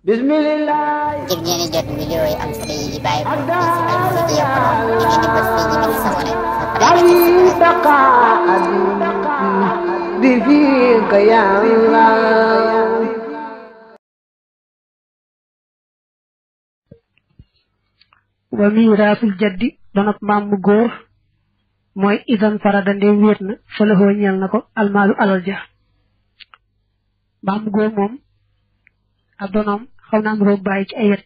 Bismillah. ngir ngeen di jot vidéo yi am solo yi bàyyi ko ci Al-Mouridiyyah Pro da ngeen di bës fii ñu bind s'abonné ba pare بفيك يا الله. wa miiraasul jaddi donop maam mu góor mooy idan farada ndem wéet na fa la xoo ñeel na ko almaalu alal ja maam mu góor moom ab donoom xaw naa am roog bàyyi ci ay wet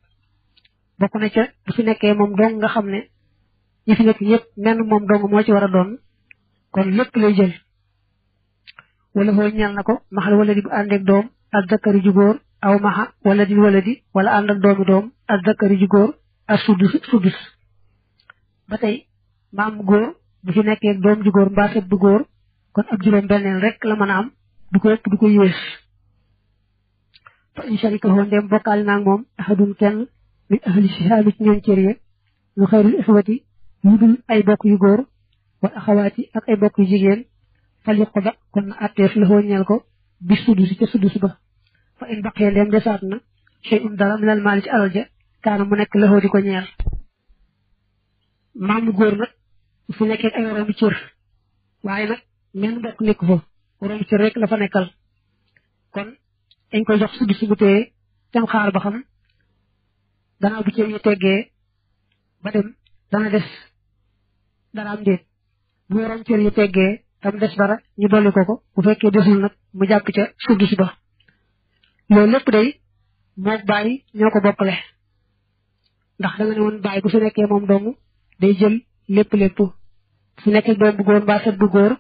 bokk na ca bu fi nekkee moom dong nga xam ne ñi fi nekk ñëpp menn moom dong moo ci war a doon kon lépp lay jël wala xoo ñeel na ko maxal wala di bu àndeek doom ak zakari ju góor aw maxa wala di wala ànd ak doomi doom ak zakari ju góor ak sudus ba tey maam góor bu fi nekkee doom ju góor mbaa set bu góor kon ab juróom benneel rek la mën a am du ko ëpp du ko yées fa in sharikahu ndem bokkaal naag moom ahadun kenn min ahli sihaami ci ñoom cër ya lu xayrul ixwati yu dul ay bokk yu góor wal axawaati ak ay bokk yu jigéen fal yuqda kon na atteef la ñeel ko bi sudusi ca sudus ba fa in baqee ndem desaat na shay'un dara minal maali ci alal ja kaana mu nekk la di ko ñeel maamu góor nag fu nekkee ay waroomi cër waaye nag menn bokk nekk fa waroomi cër rek la fa nekkal kon dañ koy jox sudus bu téye tem xaar ba xam gannaaw bu cër yi teggee ba dem dana des dara am déet bu waroom cër yi teggee tam des dara ñu dolli ko bu fekkee desul nag mu jàpp ca sudus ba loolu lépp day mook bàyyi ñoo ko bokkale ndax da nga ne woon bàyyi bu fi nekkee moom dong day jël lépp su nekkee doom bu góor mbaa set bu góor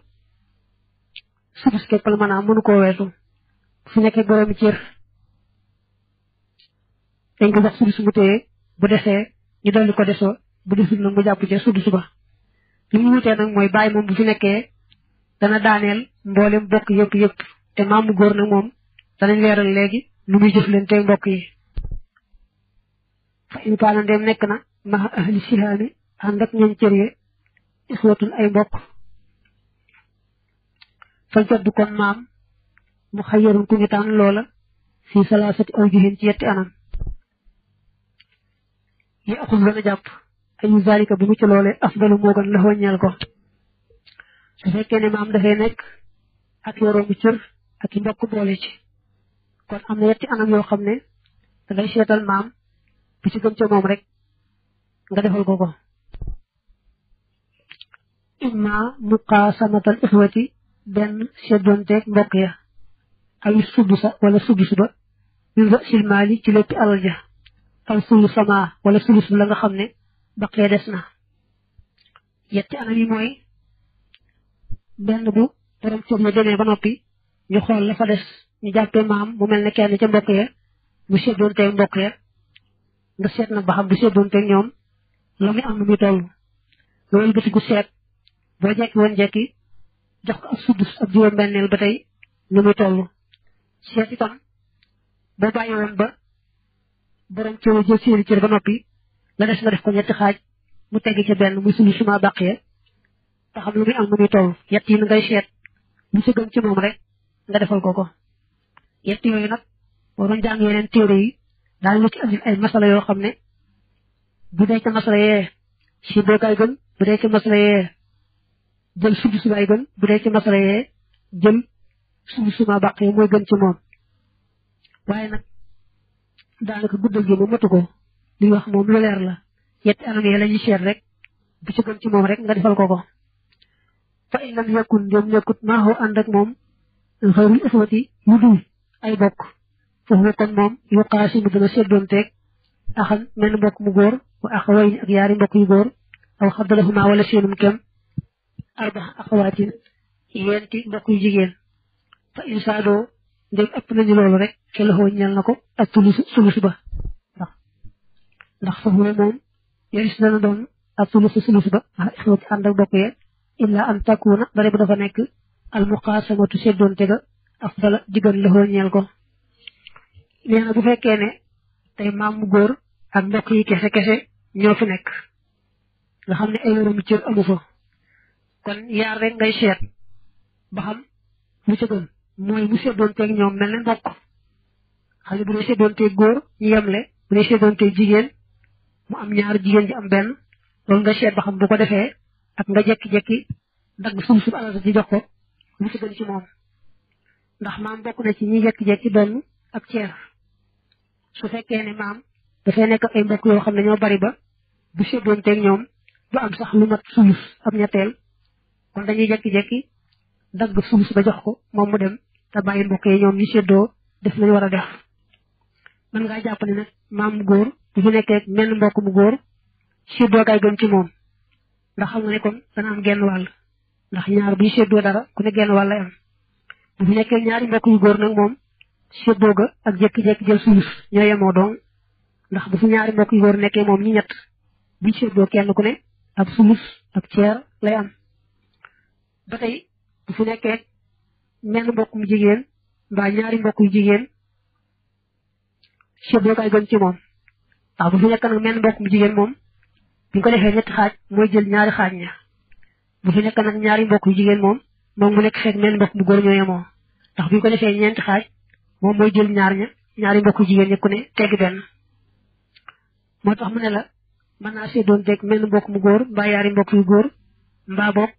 sudus képp la maanaam mënu koo weesu su nekkee boroomi cër dañ ko jox sudus bu téye bu desee ñu dolli ko desoo bu desul nag mu jàpp ca sudus ba li ñu wutee nag mooy bàyyi moom bu fi nekkee dana daaneel mboolem bokk yëpp te maamu góor nag moom danañ leeral léegi nu muy jëflante mbokk yi fa in kaana ndem nekk na maxa ahli sihaami ànd ak ñoom cër ye ixwatun ay mbokk fa jaddu kon maam mu xayyarun ku ñu tànn loola fi salaasati awjuhin ci yetti anam yi axul gën a jàpp ayu zalika bi mu ci loole afdalu moo gën la ñeel ko su fekkee ne maam dafay nekk ak yoroomu cër ak i mbokk boole ci kon am na yetti anam yoo xam ne dangay seetal maam bu ci gën ca moom rek nga defal ko imma muqaasamatal ixwati benn seddoonteeg mbokk ya aw sudusa wala sudus ba min rasil maali ci lépp alal ja aw sulu sama wala sulus la nga xam ne baqee des na yetti anam yi mooy benn bu borom cër ya demee ba noppi ñu xool la fa des ñu jàppee maam mu mel ne kenn ca mbokk ya mu seddoonteeg mbokk ya nga seet na ba xam bu seddoonteeg ñoom la muy am nu muy toll loolu bëti gu seet boo jekki woon jekki jox ko ak sudus ak juróom benneel ba tey nu muy toll seet itam boo bàyyi woon ba borom cër jël seeni cër ba noppi la des nga def ko ñetti xaaj mu tegg ca benn muy sulu suma bàqee te xam lu muy am nu muy toll yett yi ngay seet lu ci gën ci moom rek nga defal ko yett yooyu nag boo doon jàng yeneen téere yi daal lu ci andil ay masala yoo xam ne bu dee ca masala yee si bookaay gën bu dee ca masala yee jël sudus baay gën bu dee ca masala yee jël sulu suma bàqee mooy gën ci moom waaye nag daanaka guddal gi mu matu ko li wax moom lu leer la yetti anam yi la ñuy seet rek bu ci gën ci moom rek nga defal ko fa in lam yakun ndem nekkut maaxoo ànd ak moom xayrul ixwati lu dul ay bokk foofu kon moom yuqaasi mu dana seddoonteeg axan menn mbokk mu góor wa axawayni ak yaari mbokk yu góor aw xaddalahuma wala seenum kem arba axawaatin yenti mbokk yu jigéen fa in saadoo ndem ëpp nañu loolu rek ke laxoo ñel na ko ak sulus ba ndax foofu moom yoris dana doon ak sulus ba ak ixwati ànd ak bokk ye illa an takuna bare bu dafa nekk al muqaasamatu seddoonte ga afdala digal laxoo ñeel ko nee na bu fekkee ne tey maam mu góor ak mbokk yi kese ñoo fi nekk nga xam ne ay yoroomi cër amu fa kon yaar rek ngay seet ba xam lu ca gën mooy mu seddoonteeg ñoom mel ne mbokk xam ne bu dee seddoonteeg góor ñu yemle bu dee seddoonteeg jigéen mu am ñaar jigéen ji am benn loolu nga seet ba xam bu ko defee ak nga jekki-jekki dagg suuf alal ci jox ko lu ci gën ci moom ndax maam bokk na ci ñi jekki-jekki doon ak ceer su fekkee ne maam dafay nekk ay mbokk yoo xam ne ñoo bari ba bu seddoonteeg ñoom du am sax lu mat sulus ab ñetteel kon dañuy jekki-jekki dagg sulus ba jox ko moom mu dem te bàyyi mbokk yi ñoom ñu seddoo def nañu war a def mën ngaa jàpp ne nag maam mu góor bu fi nekkee menn mbokk mu góor seddoo kay gën ci moom ndax xam nga ne kon dana am genn wàll ndax ñaar buy seddoo dara ku ne genn wàll lay am bu fi nekkee ñaari mbokk yu góor nag moom seddoo ga ak jekki-jekki jël sulus ñoo yemoo dong ndax bu fi ñaari mbokk yu góor nekkee moom ñi ñett buñ seddoo kenn ku ne ab sulus ak ceer lay am ba tey bu fi nekkee menn mbokk mu jigéen mbaa ñaari mbokk yu jigéen seddoo kay gën ci moom ndax bu fi nekk nag menn mbokk mu jigéen moom bi ko defee ñetti xaaj mooy jël ñaari xaaj ña bu fi nekk nag ñaari mbokk yu jigéen moom mu nekk fekk menn mbokk mu góor ñoo yemoo ndax bi ko defee ñeenti xaaj moom mooy jël ñaar ña ñaari mbokk yu jigéen ñi ku ne tegg benn moo tax mu ne la mën naa seddoon teg menn mbokk mu góor mbaa yaari mbokk yu góor mbaa boog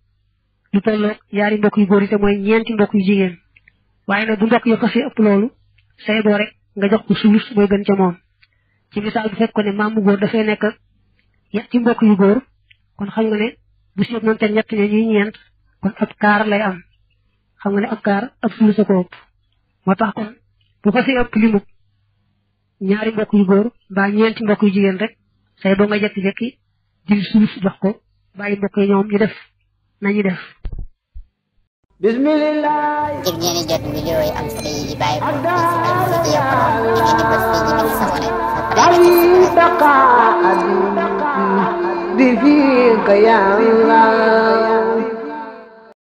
lu tolloog yaari mbokk yu góor yi te mooy ñeenti mbokk yu jigéen waaye nag bu mbokk yo ko fi ëpp loolu say boo rek nga jox ko sulus mooy gën ca moom ci misaal bu fekk ko ne maam mu góor dafay nekk ci mbokk yu góor kon xam nga ne bu seet noonu te ñett ña ñuy ñeent kon ab kaar lay am xam nga ne ab kaar ab sulus a ko ëpp moo tax kon bu ko fi ëpp limu ñaari mbokk yu góor mbaa ñeenti mbokk yu jigéen rek say boo nga jekki-jekki jël sulus jox ko bàyyi mbokk yi ñoom ñu def nañu def bismillah ngir ngeen di jot vidéo yi am solo yi bàyyi ko ci Al-Mouridiyyah Pro ngeen di bës fii ñu bind s'abonner بفيك يا الله